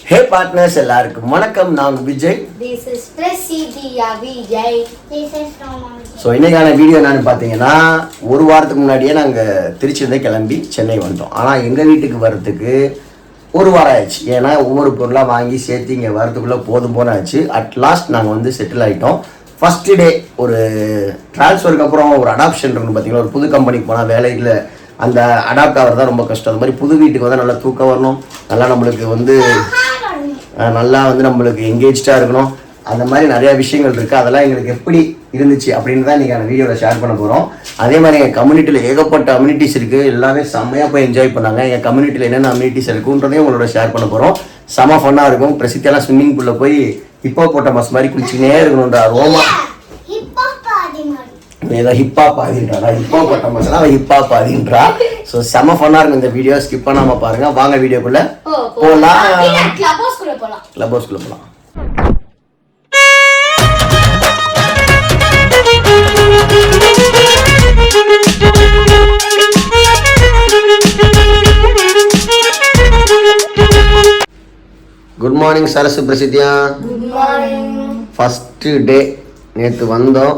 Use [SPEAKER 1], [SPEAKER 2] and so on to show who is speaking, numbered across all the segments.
[SPEAKER 1] ஹே partners எல்லாருக்கும் வணக்கம். நான் Vijay.
[SPEAKER 2] This is Prasidia Vijay. This is Roma.
[SPEAKER 1] So இன்னைக்கான வீடியோ என்னன்னு பார்த்தீங்கன்னா, ஒரு வாரத்துக்கு முன்னாடியே நாங்கள் திருச்சியிலேருந்து கிளம்பி சென்னை வந்துட்டோம். ஆனால் எங்கள் வீட்டுக்கு வர்றதுக்கு ஒரு வாரம் ஆயிடுச்சு. ஏன்னா ஒவ்வொரு பொருளாக வாங்கி சேர்த்து இங்கே வரதுக்குள்ளே போதும் போன ஆச்சு. அட்லாஸ்ட் நாங்கள் வந்து செட்டில் ஆகிட்டோம். ஃபஸ்ட்டு டே ஒரு ட்ரான்ஸ்ஃபருக்கு அப்புறம் ஒரு அடாப்ஷன் இருக்குன்னு பார்த்தீங்கன்னா, ஒரு புது கம்பெனிக்கு போனால் வேலையில் அந்த அடாப்ட் ஆகிறது தான் ரொம்ப கஷ்டம். அது மாதிரி புது வீட்டுக்கு வந்து நல்லா தூக்கம் வரணும், நல்லா நம்மளுக்கு வந்து நல்லா வந்து நம்மளுக்கு எங்கேஜ்டாக இருக்கணும். அந்த மாதிரி நிறையா விஷயங்கள் இருக்குது. அதெல்லாம் எங்களுக்கு எப்படி இருந்துச்சு அப்படின்னு தான் இன்றைக்கான வீடியோவில் ஷேர் பண்ண போகிறோம். அதே மாதிரி எங்கள் கம்யூனிட்டியில் ஏகப்பட்ட அம்யூனிட்டிஸ் இருக்குது. எல்லாமே செம்மையாக போய் என்ஜாய் பண்ணாங்க. எங்கள் கம்யூனிட்டியில் என்னென்ன அம்யூனிட்டிஸ் இருக்குன்றதையும் உங்களோட ஷேர் பண்ண போகிறோம். செம ஃபன்னாக இருக்கும். பிரசித்தியெல்லாம் ஸ்விம்மிங் பூலில் போய் ஹிப்போ போட்ட மஸ் மாதிரி குளிச்சுக்கினே இருக்கணுன்ற ரோமா ஏதோ ஹிப்பா பாதின்றா. ஹிப்போ போட்ட மசாலா அவன் ஹிப்பா பாதின்றா. ஸோ செம ஃபன்னாக இருக்கும். இந்த வீடியோ ஸ்கிப் பண்ணாமல் பாருங்க. வாங்க வீடியோக்குள்ள போகலாம். கிளப் ஹவுஸ்குள்ள போகலாம். Good morning Sarasu பிரசித்தியா.
[SPEAKER 2] Good morning.
[SPEAKER 1] First day நேற்று வந்தோம்.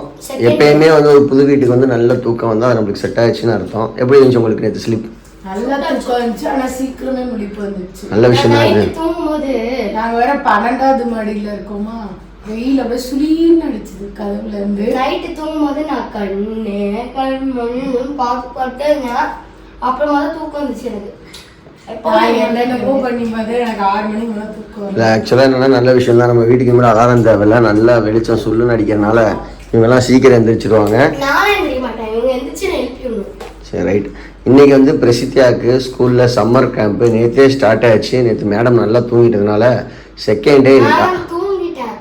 [SPEAKER 1] எப்பயுமே வந்து ஒரு புது வீட்டுக்கு வந்து நல்ல தூக்கம் வந்து அது நம்மளுக்கு செட் ஆயிடுச்சுன்னு அர்த்தம். எப்படி இருந்துச்சு உங்களுக்கு நேற்று ஸ்லீப்?
[SPEAKER 3] நல்லா தூக்கம் இருந்துச்சு. ஆனா சீக்கிரமே முழிப்பு வந்துச்சு.
[SPEAKER 1] நல்ல விஷயம் தான் இது.
[SPEAKER 3] தூங்கும்போது நாங்க வேற 12வது மாடியில இருக்கோமா, வெயில் அப்படியே சுளீர்னு அடிச்சது கதவுல இருந்து.
[SPEAKER 2] நைட்டு தூங்கும்போது நான் கண்ணு பார்த்து அப்புறமா தான் தூக்கம் வந்துச்சு எனக்கு.
[SPEAKER 3] என்னென்னவோ பண்ணிப்பாது எனக்கு 6 மணிக்கு மேலே தூக்கம்
[SPEAKER 1] இல்லை, ஆக்சுவலாக என்னன்னா நல்ல விஷயம் தான். நம்ம வீட்டுக்கு மேலே அலாரம் தேவையில்ல. நல்லா வெளிச்சம் சொல்லுன்னு அடிக்கிறதுனால இவங்கெல்லாம் சீக்கிரம் எந்திரிச்சிருவாங்க.
[SPEAKER 2] நானே எந்திரிக்க மாட்டேன், இவங்க எந்திரிச்சு நான் எழுப்பி விடுவேன்.
[SPEAKER 1] சரி, ரைட். இன்னைக்கு வந்து பிரசித்தியாவுக்கு ஸ்கூலில் சம்மர் கேம்ப்பு நேற்றே ஸ்டார்ட் ஆயிடுச்சு. நேற்று மேடம் நல்லா தூங்கிட்டதுனால செகண்ட் டே
[SPEAKER 2] நான் தூங்கிட்டேன்.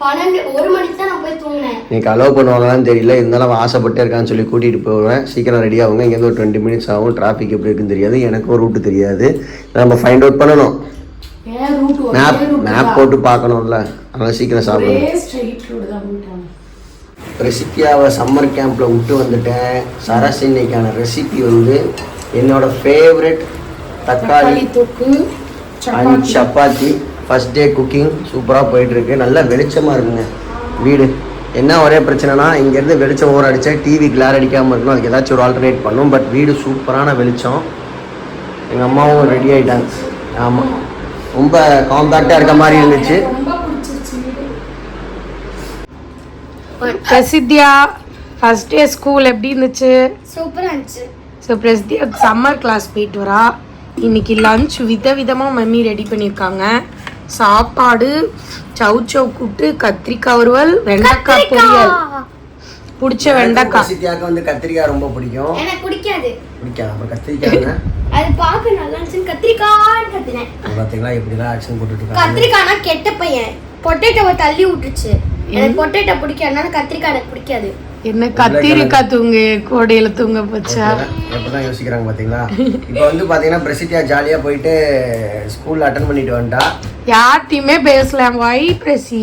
[SPEAKER 2] 1 மணிக்கு தான் நான் போய் தூங்கினேன்.
[SPEAKER 1] இன்னைக்கு அலோவ் பண்ணுவாங்களான்னு தெரியல. இருந்தாலும் அவன் ஆசைப்பட்டே இருக்கான்னு சொல்லி கூட்டிகிட்டு போவேன். சீக்கிரம் ரெடி ஆகுங்க. இங்கேருந்து ஒரு 20 மினிட்ஸ் ஆகும். டிராஃபிக் எப்படி இருக்குன்னு தெரியாது. எனக்கும் ரூட்டு தெரியாது. நம்ம ஃபைண்ட் அவுட் பண்ணணும். மேப் போட்டு பார்க்கணும்ல. அதனால் சீக்கிரம் சாப்பிடணும். ரெசிபியாவை சம்மர் கேம்பில் விட்டு வந்துட்டேன். சரஸ் இன்னைக்கான ரெசிபி வந்து என்னோட ஃபேவரட் தக்காளி தொக்கு and chapati. First day cooking சூப்பராக போயிட்டுருக்கு. நல்லா வெளிச்சமாக இருக்குங்க வீடு. என்ன ஒரே பிரச்சனைனா, இங்கேருந்து வெளிச்சம் ஓர அடித்தா டிவி கிளார் அடிக்காமல் இருக்கணும். அதுக்கு ஏதாச்சும் ஒரு ஆல்டர்னேட் பண்ணும். பட் வீடு சூப்பரான வெளிச்சம். எங்கள் அம்மாவும் ரெடி ஆகிட்டாங்க. ஆமாம், ரொம்ப காம்பேக்டாக இருக்க மாதிரி இருந்துச்சு.
[SPEAKER 3] பிரசித்தியா ஃபர்ஸ்ட் டே ஸ்கூல் எப்படி இருந்துச்சு?
[SPEAKER 2] சூப்பரா இருந்துச்சு.
[SPEAKER 3] ஸோ பிரசித்தியா சம்மர் கிளாஸ் போயிட்டு வரா. இன்னைக்கு லஞ்ச் விதவிதமாக மம்மி ரெடி பண்ணியிருக்காங்க. சாப்பாடு, சவுச்சவ் கூட்டு, கத்திரிக்காய் வறுவல், வெண்டைக்காய் பொரியல். பிடிச்ச வெண்டைக்காய்.
[SPEAKER 1] பிரசித்தியாவுக்கு வந்து கத்திரிக்காய் ரொம்ப பிடிக்கும்.
[SPEAKER 2] எனக்கு பிடிக்காது.
[SPEAKER 1] பிடிக்காது. அப்புறம் கத்திரிக்காய்
[SPEAKER 2] அது பார்க்க நல்லா இருந்துச்சு. கத்திரிக்காய் கத்தினேன்.
[SPEAKER 1] பார்த்தீங்களா எப்படிலாம் ஆக்ஷன் போட்டுட்டு இருக்காங்க.
[SPEAKER 2] கத்திரிக்காய்னா கெட்ட பையன் பொட்டேட்டோவை தள்ளி விட்டுருச்சு. எனக்கு பொட்டேட்டோ பிடிக்காதுனால கத்திரிக்காய் எனக்கு பிடிக்காது.
[SPEAKER 3] என்ன கத்திரிக்காய் தூங்கு கோடையில தூங்க போச்சா?
[SPEAKER 1] எப்பதான் யோசிக்கிறாங்க பாத்தீங்களா. இப்போ வந்து பாத்தீங்கன்னா பிரசித்தியா ஜாலியா போயிட்டு ஸ்கூல்ல அட்டெண்ட் பண்ணிட்டு வந்துட்டா.
[SPEAKER 3] யார்ட்டையுமே பேசலாம். வை பிரசி,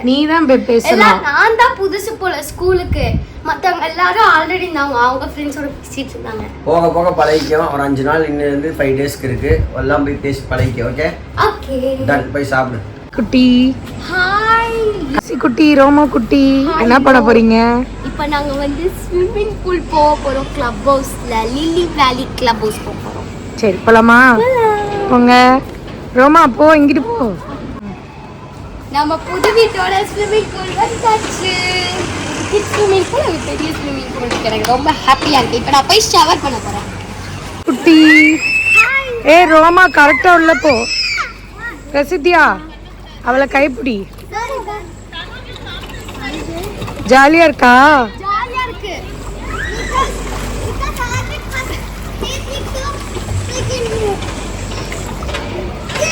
[SPEAKER 3] நீ தான் பேசலாம்.
[SPEAKER 2] நான் தான் புதுசு போல ஸ்கூலுக்கு. மத்தவங்க எல்லாரும் ஆல்ரெடி அவங்க ஃப்ரெண்ட்ஸோட பேசிட்டு இருந்தாங்க.
[SPEAKER 1] போக போக பழகிக்கும். ஒரு 5 நாள் இன்னும் இருந்து 5 டேஸ்க்கு இருக்கு. எல்லாம் போய் பேசி பழகிக்க. Okay
[SPEAKER 2] okay,
[SPEAKER 1] ton. போய் சாப்பிடு
[SPEAKER 3] குட்டி.
[SPEAKER 2] ஹாய்
[SPEAKER 3] குட்டி, ரோமா குட்டி, என்ன பண்ண போறீங்க?
[SPEAKER 2] இப்போ நாங்க வந்து ஸ்விம்மிங் பூல் போக போறோம். கிளப் ஹவுஸ்ல லில்லி வேலி கிளப் ஹவுஸ் போக போறோம்.
[SPEAKER 3] சரி போலாமா? போங்க ரோமா, போ. இங்கிட்டு போ.
[SPEAKER 2] நம்ம புது வீட்டோட ஸ்விம்மிங் பூல் வந்தாச்சு. ஸ்விம்மிங் பூல் ஒரு பெரிய ஸ்விம்மிங் பூல் இருக்கு. எனக்கு ரொம்ப ஹாப்பியா இருக்கு. இப்போ நான் போய் ஷவர் பண்ண போறேன்.
[SPEAKER 3] குட்டி, ஏ ரோமா கரெக்டா உள்ள போ. பிரசித்தியா அவளை கைப்பிடி. ஜாலியா இருக்கா?
[SPEAKER 2] ஜாலியா இருக்கு.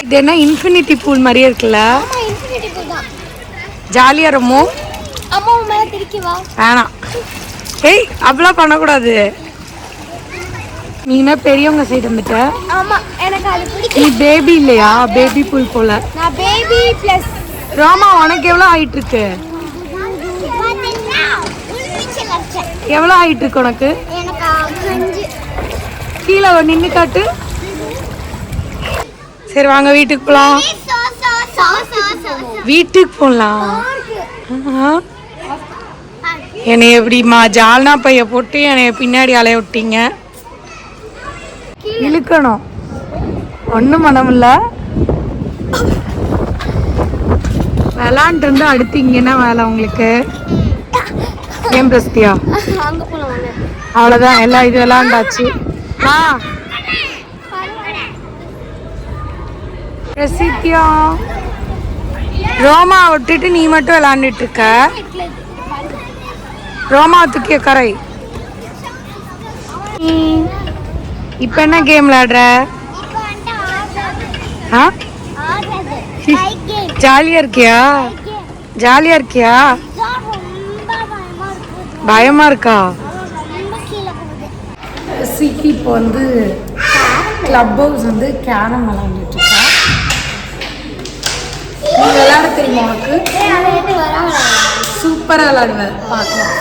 [SPEAKER 3] இது என்ன இன்ஃபினிட்டி பூல் மாதிரியே இருக்குல்ல?
[SPEAKER 2] ஆமா, இன்ஃபினிட்டி பூல் தான்.
[SPEAKER 3] ஜாலியா ரொம்ப.
[SPEAKER 2] அம்மா மேல திருக்கி வா.
[SPEAKER 3] வேணாம். ஏய், அப்படிலாம் பண்ணக்கூடாது. நீ என்ன பெரியவங்க சைடு வந்துட்ட?
[SPEAKER 2] ஆமா, எனக்கு அது பிடிக்கும்.
[SPEAKER 3] நீ பேபி இல்லையா? பேபி பூல் போல.
[SPEAKER 2] நான் பேபி பிளஸ்.
[SPEAKER 3] ரோமா, உனக்கு எவ்வளவு ஹைட் இருக்கு? எவ்வளவு ஹைட் இருக்கு உனக்கு?
[SPEAKER 2] எனக்கு 5.
[SPEAKER 3] கீழே நின்னு காட்டு. சரி வாங்க வீட்டுக்கு போலாம். வீட்டுக்கு போலாம். என்னை எப்படிமா ஜால்னா பைய போட்டு என்னைய பின்னாடி அலைய விட்டீங்க. இழுக்கணும் ஒன்றும் மனமில்ல. விளாண்டு இருந்து அடுத்து இங்க என்ன வேலை உங்களுக்கு? கேம் பிரஸ்தியா? அவ்வளோதான், எல்லாம் இது விளாண்டாச்சு. பிரசித்தியா ரோமா விட்டுட்டு நீ மட்டும் விளாண்டுட்டு இருக்க. ரோமா தூக்கிய கரை. இப்ப என்ன கேம் விளையாடுற? ஜாலியா இருக்கியா? ஜாலியா இருக்கியா? பயமா இருக்கா? சிக்கி இப்போ வந்து கிளப் ஹவுஸ் வந்து கேரம் விளையாண்டுட்டு இருக்கா. நீ விளையாட தெரியுமா உனக்கு? சூப்பரா விளையாடுவேன், பார்க்கலாம்.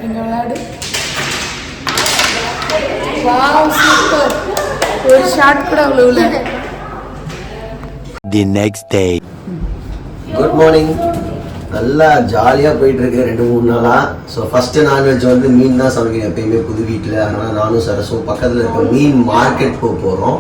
[SPEAKER 3] எங்க விளையாடு. Wow super. ஒரு ஷாட் கூட அவ்வளோ இல்லை.
[SPEAKER 4] The next day.
[SPEAKER 1] Good morning. நல்லா ஜாலியாக போயிட்டுருக்கு 2-3 நாளாக. ஸோ ஃபஸ்ட்டு நான்வெஜ் வந்து மீன் தான் சமைக்கணும் எப்பயுமே புது வீட்டில். அதனால் நானும் சரசும் பக்கத்தில் இருக்க மீன் மார்க்கெட் போகிறோம்.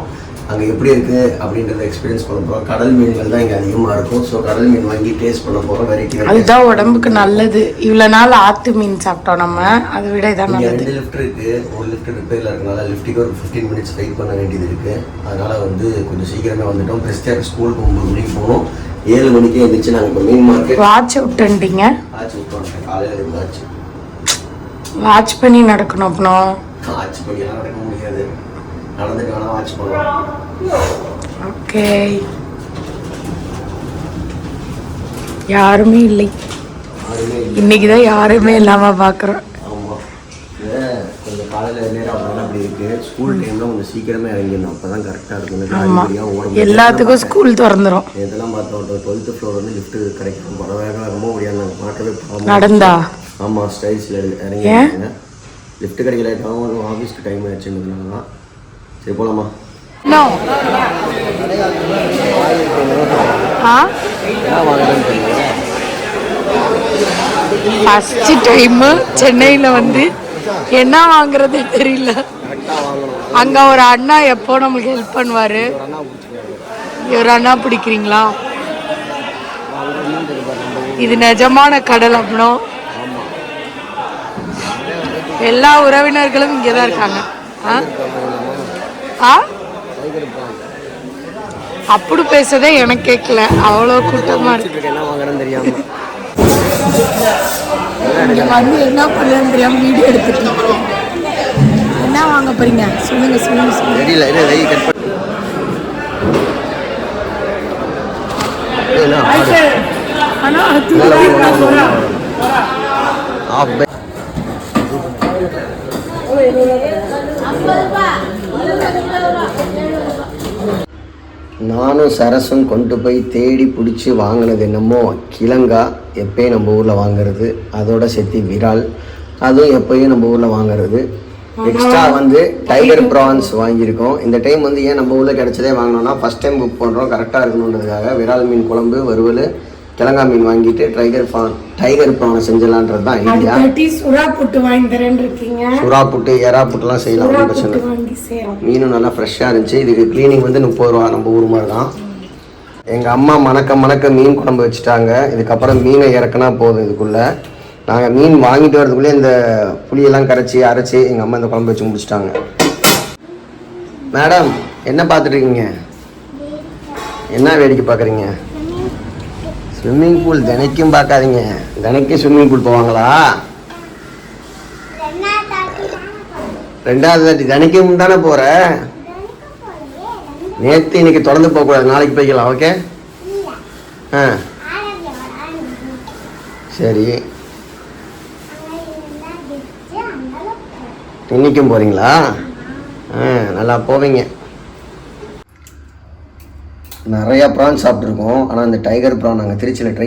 [SPEAKER 1] அங்கே எப்படி இருக்குது அப்படின்றத எக்ஸ்பீரியன்ஸ் பண்ண போகிறோம். கடல் மீன்கள் தான் இங்கே அதிகமாக இருக்கும். ஸோ கடல் மீன் வாங்கி டேஸ்ட் பண்ண போகிறோம். வெரைட்டி
[SPEAKER 3] அதுதான் உடம்புக்கு நல்லது. இவ்வளோ நாள் ஆற்று மீன் சாப்பிட்டோம் நம்ம, அதை விட இதான் நல்லது.
[SPEAKER 1] 2 லிஃப்ட் இருக்குது. ஒரு லிஃப்ட் ரிப்பேரில் இருக்கனால லிஃப்ட்டுக்கு ஒரு 15 மினிட்ஸ் வெயிட் பண்ண வேண்டியது இருக்குது. அதனால் வந்து கொஞ்சம் சீக்கிரமே வந்துட்டோம். பிரஸ்தியாக ஸ்கூலுக்கு 9 மணிக்கு போகணும். 7 மணிக்கு எழுந்திரிச்சு நாங்கள் இப்போ மீன் மார்க்கெட்
[SPEAKER 3] வாட்ச் விட்டுட்டீங்க.
[SPEAKER 1] வாட்ச் விட்டோம். காலையில் வாட்ச்
[SPEAKER 3] வாட்ச் பண்ணி நடக்கணும். அப்புறம்
[SPEAKER 1] வாட்ச் பண்ணியெல்லாம் நடக்க முடியாது. நடந்துட்டு வேணா வாட்ச் பண்ணலாம்.
[SPEAKER 3] ஓகே. யாருமே இல்லை இன்னைக்கு தான், யாருமே இல்லாமல் பார்க்குறோம்.
[SPEAKER 1] ஆமாம், கொஞ்சம் காலையில் நேரம் அப்படின்னா அப்படி இருக்குது. ஸ்கூல் டைமில் கொஞ்சம் சீக்கிரமே இறங்கிடணும். அப்போ தான் கரெக்டாக இருக்கும்.
[SPEAKER 3] எல்லாத்துக்கும் ஸ்கூல் திறந்துடும்.
[SPEAKER 1] இதெல்லாம் பார்த்தோம். 12th ஃப்ளோர் வந்து லிஃப்ட்டு கிடைக்கும். படம் வேகமாக முடியாது. நாங்கள் மாட்டவே
[SPEAKER 3] நடந்தா.
[SPEAKER 1] ஆமாம், ஸ்டைல்ஸில் இறங்கிங்க. லிஃப்ட் கிடைக்கல. ஆஃபீஸ்க்கு டைம் ஆயிடுச்சுன்றதுனால தான். சரி போகலாமா?
[SPEAKER 3] ஃபர்ஸ்ட் டைமு சென்னையில் வந்து என்ன வாங்குறது தெரியல. அங்கே ஒரு அண்ணா எப்போ நம்மளுக்கு ஹெல்ப் பண்ணுவார். ஒரு அண்ணா பிடிக்கிறீங்களா? இது நிஜமான கடல். அப்படின்னும் எல்லா உறவினர்களும் இங்கே தான் இருக்காங்க. அப்படி பேசதே எனக்கு கேட்கல. அவ்வளோ கூட்டமா இருக்கு. வந்து என்ன பண்ணலன்னு தெரியாம வீடியோ எடுத்துட்டு என்ன வாங்க போறீங்க? சொல்லுங்க சொல்லுங்க சொல்லுங்க.
[SPEAKER 1] நானும் சரசும் கொண்டு போய் தேடி பிடிச்சி வாங்கினது என்னமோ கிழங்கா, எப்பயும் நம்ம ஊரில் வாங்குறது. அதோட சேர்த்து விரால், அதுவும் எப்பயும் நம்ம ஊரில் வாங்குறது. எக்ஸ்ட்ரா வந்து டைகர் ப்ரான்ஸ் வாங்கியிருக்கோம். இந்த டைம் வந்து ஏன் நம்ம ஊரில் கிடைச்சதே வாங்கினோன்னா ஃபஸ்ட் டைம் புக் பண்ணுறோம், கரெக்டாக இருக்கணுன்றதுக்காக விரால் மீன் குழம்பு, வறுவல், கிழங்கா மீன் வாங்கிட்டு டைகர் ப்ரானை செஞ்சலான்றது தான் ஐடியா.
[SPEAKER 3] சுறா புட்டு வாங்கி தரேன்னு இருக்கீங்க.
[SPEAKER 1] சுறா புட்டு, எறா புட்டுலாம் செய்யலாம், ஒன்றும் பிரச்சனை இல்லை. மீனும் நல்லா ஃப்ரெஷ்ஷாக இருந்துச்சு. இதுக்கு க்ளீனிங் வந்து 30 ரூபா, நம்ம ஊர் மாதிரி தான். எங்கள் அம்மா மணக்க மீன் குழம்பு வச்சுட்டாங்க. இதுக்கப்புறம் மீனை இறக்குனா போதும். இதுக்குள்ளே நாங்கள் மீன் வாங்கிட்டு வரதுக்குள்ளே இந்த புளியெல்லாம் கரைச்சி அரைச்சி எங்கள் அம்மா இந்த குழம்பு வச்சு முடிச்சிட்டாங்க. மேடம் என்ன பார்த்துட்ருக்கீங்க? என்ன வேடிக்கை பார்க்குறீங்க? ஸ்விம்மிங் பூல் தினைக்கும் பார்க்காதீங்க. தினைக்கும் ஸ்விம்மிங் பூல் போவாங்களா? 2வது தாட்டி தினைக்கும் தானே போகிற. நேற்று இன்னைக்கு தொடர்ந்து போகக்கூடாது, நாளைக்கு போய்க்கலாம். ஓகே? ஆ சரி. இன்னைக்கும் போகிறீங்களா? நல்லா போவீங்க. நிறையா ப்ரான் சாப்பிட்ருக்கோம். ஆனால் இந்த டைகர் ப்ரான் நாங்கள் திருச்சியில் ட்ரை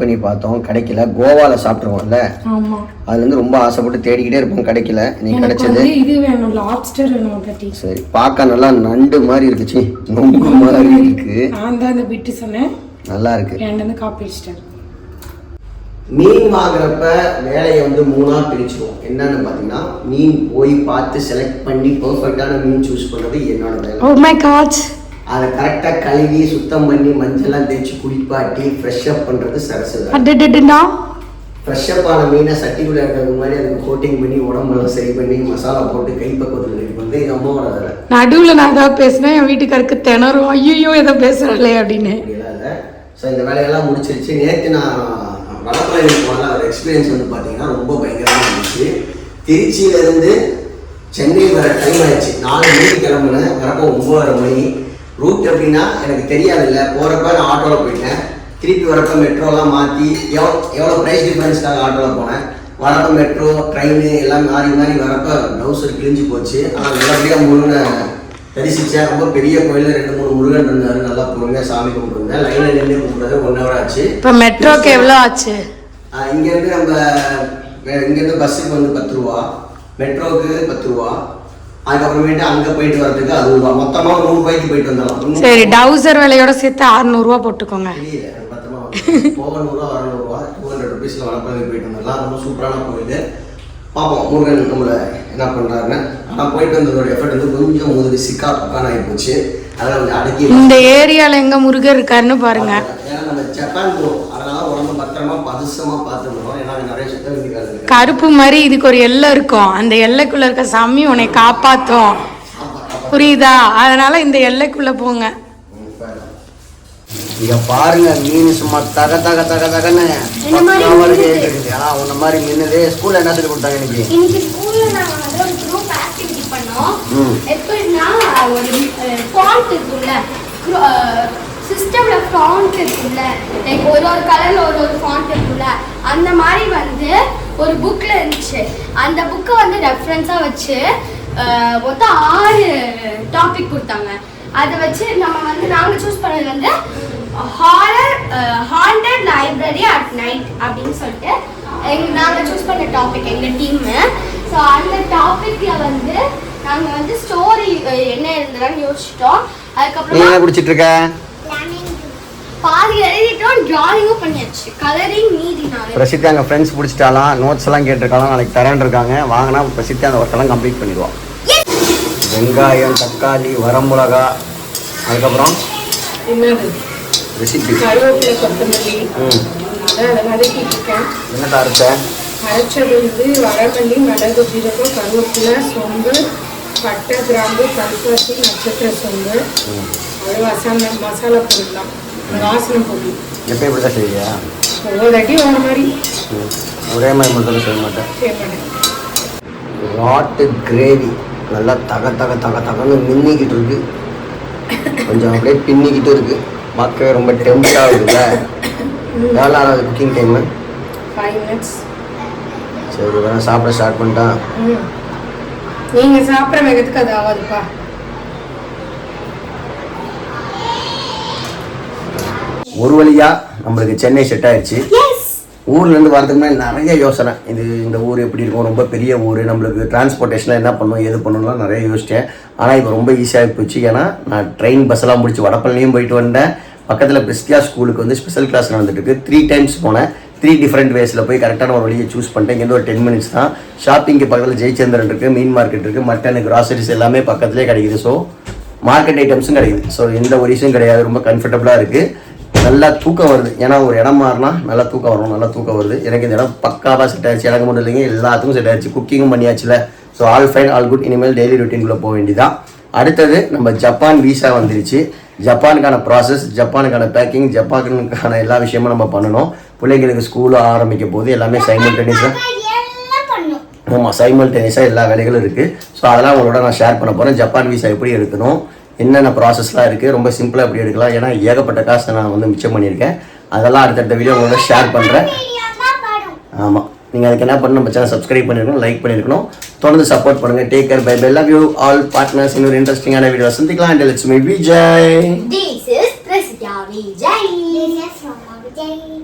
[SPEAKER 1] பண்ணி பார்த்தோம், கிடைக்கல. கோவாவில் சாப்பிட்ருவோம்ல,
[SPEAKER 3] ஆமா,
[SPEAKER 1] அதுலேருந்து ரொம்ப ஆசைப்பட்டு தேடிக்கிட்டே இருப்போம், கிடைக்கல. இன்னைக்கு கிடைச்சது.
[SPEAKER 3] இது வேணும், லாப்ஸ்டர் வேணும் கட்டி.
[SPEAKER 1] சரி, பார்க்க நல்லா நண்டு மாதிரி இருக்குச்சு, நொங்கு மாதிரி இருக்கு.
[SPEAKER 3] நான் தான் இந்த பிட்டு சொன்னேன்,
[SPEAKER 1] நல்லா இருக்கு.
[SPEAKER 3] ரெண்டு காப்பி அடிச்சிட்டாரு.
[SPEAKER 1] மீன் வாங்குறப்ப வேலையை வந்து 3ஆக பிரிச்சுருவோம். என்னன்னு பார்த்தீங்கன்னா, மீன் போய் பார்த்து செலக்ட் பண்ணி பர்ஃபெக்டான மீன் சூஸ் பண்ணுறது என்னோட வேலை.
[SPEAKER 3] Oh my god.
[SPEAKER 1] அதை கரெக்டாக கழுவி சுத்தம் பண்ணி மஞ்சள்லாம் தேய்ச்சி குளிப்பாட்டி ஃப்ரெஷ்அப் பண்ணுறது சரசு. ஃப்ரெஷ்அப் ஆன மீனை சட்டிக்குள்ளே இருக்கிறது மாதிரி அதுக்கு கோட்டிங் பண்ணி உடம்பெல்லாம் சரி பண்ணி மசாலா போட்டு கைப்பக்குவத்தில் ரெடி பண்ணுறது எங்கள் அம்மாவோட வேலை.
[SPEAKER 3] நடுவில் நான் ஏதாவது பேசினேன், என் வீட்டுக்காருக்கு திணறும், ஐயோ ஏதோ பேசுகிறல்லே அப்படின்னு.
[SPEAKER 1] அப்படிலாம் இல்லை. ஸோ இந்த வேலையெல்லாம் முடிச்சிருச்சு. நேற்று நான் வடப்பழனி போன ஒரு எக்ஸ்பீரியன்ஸ் வந்து பார்த்தீங்கன்னா ரொம்ப பயங்கரமாக இருந்துச்சு. திருச்சியிலேருந்து சென்னை வர டைம் ஆயிடுச்சு. 4 மணிக்கு கிளம்புனேன், வரப்போ 9:30 மணி. ரூட் எப்படின்னா எனக்கு தெரியாதில்ல. போகிறப்ப நான் ஆட்டோவில் போயிட்டேன், திருப்பி வரப்போ மெட்ரோலாம் மாற்றி எவ்வளோ ப்ரைஸ் டிஃப்ரென்ஸ்க்காக ஆட்டோவில் போனேன். வரப்போ மெட்ரோ ட்ரெயின் எல்லாம் மாறி வரப்போ ப்ளவுஸர் கிழிஞ்சு போச்சு. ஆனால் நல்லபடியாக முருகனை தரிசித்தேன். ரொம்ப பெரிய கோயில், 2-3 முருகன் இருந்தார். நல்லா பொறுமையாக சாமி கும்பிட்டுருந்தேன். லைனில் நின்று கும்பிட்றது 1 hour ஆச்சு.
[SPEAKER 3] இப்போ மெட்ரோக்கு எவ்வளோ ஆச்சு?
[SPEAKER 1] இங்கேருந்து இங்கேருந்து பஸ்ஸுக்கு வந்து 10 ரூபா, மெட்ரோவுக்கு 10 ரூபா, அதுக்கப்புறமேட்டு அங்கே போயிட்டு வரதுக்கு 60 ரூபா. மொத்தமாக 100 ரூபாய்க்கு போயிட்டு வந்துடலாம்.
[SPEAKER 3] சரி, டவுசர் விலையோட சேர்த்து 600 ரூபா போட்டுக்கோங்க.
[SPEAKER 1] தெரியல, பத்திரமா போக 100 ரூபா, 200 ரூபா, 200 ருபீஸில் வடப்பழனி போயிட்டு வந்துடலாம். ரொம்ப சூப்பரான கோயில். பார்ப்போம் முருகன் நம்மளை என்ன பண்ணுறாருன்னு. ஆனால் போயிட்டு வந்ததோட எஃபர்ட் வந்து கொஞ்சம் முதல் சிக்கா பக்கான ஆகி போச்சு. அதெல்லாம் வந்து அடக்கி
[SPEAKER 3] இந்த ஏரியாவில் எங்கே முருகர் இருக்காருன்னு பாருங்க.
[SPEAKER 1] ஏன்னா நம்ம ஜப்பான் போகிறோம், அதனால உடம்பு பத்திரமா பதுசமாக பார்த்துக்கணும். ஏன்னா நிறைய சத்த வேண்டியது.
[SPEAKER 3] கருப்பு மாதிரி இதுக்கு ஒரு எல்லை இருக்கும், அந்த எல்லைக்குள்ள இருக்க சாமி உன்னை காப்பாற்றும், புரியுதா? அதனால இந்த எல்லைக்குள்ள போங்க.
[SPEAKER 1] இங்க பாருங்க, மீன் சும்மா தக தக தக தகன்னு இருக்குது. ஆனா உன்ன மாதிரி மீனது ஸ்கூல்ல என்ன சொல்லி கொடுத்தாங்க இன்னைக்கு?
[SPEAKER 2] இன்னைக்கு ஸ்கூல்ல நாங்க வந்து ஒரு குரூப் ஆக்டிவிட்டி பண்ணோம். எப்படின்னா ஒரு ஃபாண்ட் இருக்குல்ல, சிஸ்டம்ல ஃபாண்ட் இருக்குல்ல, லைக் ஒரு கலர்ல ஒரு ஃபாண்ட் இருக்குல்ல, அந்த மாதிரி வந்து ஒரு புக்ல இருந்துச்சு. அந்த புக்கை வந்து ரெஃபரன்ஸா வச்சு மொத்தம் 6 டாபிக் கொடுத்தாங்க. அதை வச்சு நம்ம வந்து நாங்கள் சூஸ் பண்ணது வந்து ஹாண்டட் லைப்ரரி அட் நைட் அப்படின்னு சொல்லிட்டு நாங்கள் சூஸ் பண்ண டாபிக் எங்கள் டீம்மு. ஸோ அந்த டாப்பிக்கில் வந்து நாங்கள் வந்து ஸ்டோரி என்ன இருந்ததுன்னு யோசிச்சிட்டோம். அதுக்கப்புறம்
[SPEAKER 1] குடிச்சிட்டு இருக்க
[SPEAKER 2] பாதி எழுதிட்டோம், டிராயிங்கும் பண்ணியாச்சு, கலரிங் மீதி நாள்.
[SPEAKER 1] பிரசித்தி அங்கே ஃப்ரெண்ட்ஸ் பிடிச்சிட்டாலாம், நோட்ஸ் எல்லாம் கேட்டிருக்காலாம், நாளைக்கு தரேன் இருக்காங்க. வாங்கினா பிரசித்தி அந்த ஒர்க்கெல்லாம் கம்ப்ளீட் பண்ணிடுவோம். வெங்காயம், தக்காளி, வரமிளகா, அதுக்கப்புறம் ரெசிபி
[SPEAKER 3] கருவேப்பிலை, கொத்தமல்லி, அதை வதக்கிட்டு இருக்கேன்.
[SPEAKER 1] என்ன அரைச்ச?
[SPEAKER 3] அரைச்சது வந்து வரமல்லி, மிளகு, ஜீரகம், கருவேப்பிலை, சோம்பு, பட்டை, கிராம்பு, கல்பாசி, நட்சத்திர சோம்பு, அது மசாலா பொருள் தான், வாசனை பொருள்.
[SPEAKER 1] எப்போ இப்படி தான் செய்வியா?
[SPEAKER 3] ஒவ்வொரு அடி ஒரு மாதிரி.
[SPEAKER 1] ஒரே மாதிரி மட்டும் செய்ய மாட்டேன். ராட்டு கிரேவி நல்லா தக தக தக தகன்னு மின்னிக்கிட்டு இருக்கு, கொஞ்சம் அப்படியே பின்னிக்கிட்டு இருக்கு. பார்க்கவே ரொம்ப டெம்ப்ட் ஆகுதுல்ல. எவ்வளோ ஆகுது குக்கிங் டைமு?
[SPEAKER 3] 5 minutes.
[SPEAKER 1] சரி, வேணா சாப்பிட ஸ்டார்ட் பண்ணிட்டா.
[SPEAKER 3] நீங்கள் சாப்பிட்ற வேகத்துக்கு அது ஆகாதுப்பா.
[SPEAKER 1] ஒரு வழியா நம்மளுக்கு சென்னை செட் ஆயிடுச்சு. ஊர்லேருந்து வரதுக்கு முன்னாடி நிறைய யோசனை. இந்த ஊர் எப்படி இருக்கும், ரொம்ப பெரிய ஊர், நம்மளுக்கு டிரான்ஸ்போர்ட்டேஷனில் என்ன பண்ணணும் எது பண்ணணும்லாம் நிறைய யோசித்தேன். ஆனால் இப்போ ரொம்ப ஈஸியாக போச்சு. ஏன்னா நான் ட்ரெயின் பஸ்ஸெல்லாம் முடிச்சு வடப்பழனியும் போயிட்டு வந்தேன். பக்கத்தில் பிரிஸ்டியா ஸ்கூலுக்கு வந்து ஸ்பெஷல் கிளாஸ் நடந்துட்டு 3 times போனேன். 3 different வேஸில் போய் கரெக்டான ஒரு வழியை சூஸ் பண்ணிட்டேன். இங்கேருந்து ஒரு 10 minutes தான். ஷாப்பிங்க்கு பக்கத்தில் ஜெயச்சந்திரன் இருக்குது, மீன் மார்க்கெட் இருக்குது, மட்டன், கிராசரிஸ் எல்லாமே பக்கத்துலேயே கிடைக்குது. ஸோ மார்க்கெட் ஐட்டம்ஸும் கிடைக்குது. ஸோ எந்த ஒரு இஷ்யூம் கிடையாது, ரொம்ப கம்ஃபர்டபுளாக இருக்குது. நல்லா தூக்கம் வருது. ஏன்னா ஒரு இடம் மாறினா நல்லா தூக்கம் வரணும், நல்லா தூக்கம் வருது. எனக்கு இந்த இடம் பக்காவாக செட் ஆயிடுச்சு. எனக்கு மட்டும் இல்லைங்க, எல்லாத்துக்கும் செட் ஆயிடுச்சு. குக்கிங்கும் பண்ணியாச்சுல. So all fine, all good. இனிமேல் டெய்லி ரொட்டீனுக்குள்ளே போக வேண்டியதான். அடுத்தது நம்ம ஜப்பான் வீசா வந்துருச்சு. ஜப்பானுக்கான ப்ராசஸ், ஜப்பானுக்கான பேக்கிங், ஜப்பானுக்கான எல்லா விஷயமும் நம்ம பண்ணணும். பிள்ளைங்களுக்கு ஸ்கூலும் ஆரம்பிக்க போது எல்லாமே சைமல்டேனியஸாக, ஆமாம் சைமல்டேனியஸாக எல்லா வேலைகளும் இருக்குது. ஸோ அதெல்லாம் உங்களோட நான் ஷேர் பண்ண போகிறேன். ஜப்பான் வீசா எப்படி எடுக்கணும், என்னென்ன ப்ராசஸ்லாம் இருக்குது, ரொம்ப சிம்பிளாக எப்படி எடுக்கலாம். ஏன்னா ஏகப்பட்ட காசை நான் வந்து மிச்சம் பண்ணியிருக்கேன். அதெல்லாம் அடுத்தடுத்த வீடியோ உங்களோட ஷேர் பண்ணுறேன். ஆமாம், நீங்கள் அதுக்கு என்ன பண்ணணும், நம்ம சேனல் சப்ஸ்கிரைப் பண்ணியிருக்கணும், லைக் பண்ணியிருக்கணும், தொடர்ந்து சப்போர்ட் பண்ணுங்கள். Take care, bye bye, love you all partners. இன்னொரு இன்ட்ரெஸ்டிங்கான வீடியோ சந்திக்கலாம். And let's meet Vijay.
[SPEAKER 2] This is Jay.
[SPEAKER 4] This is Mama Vijay.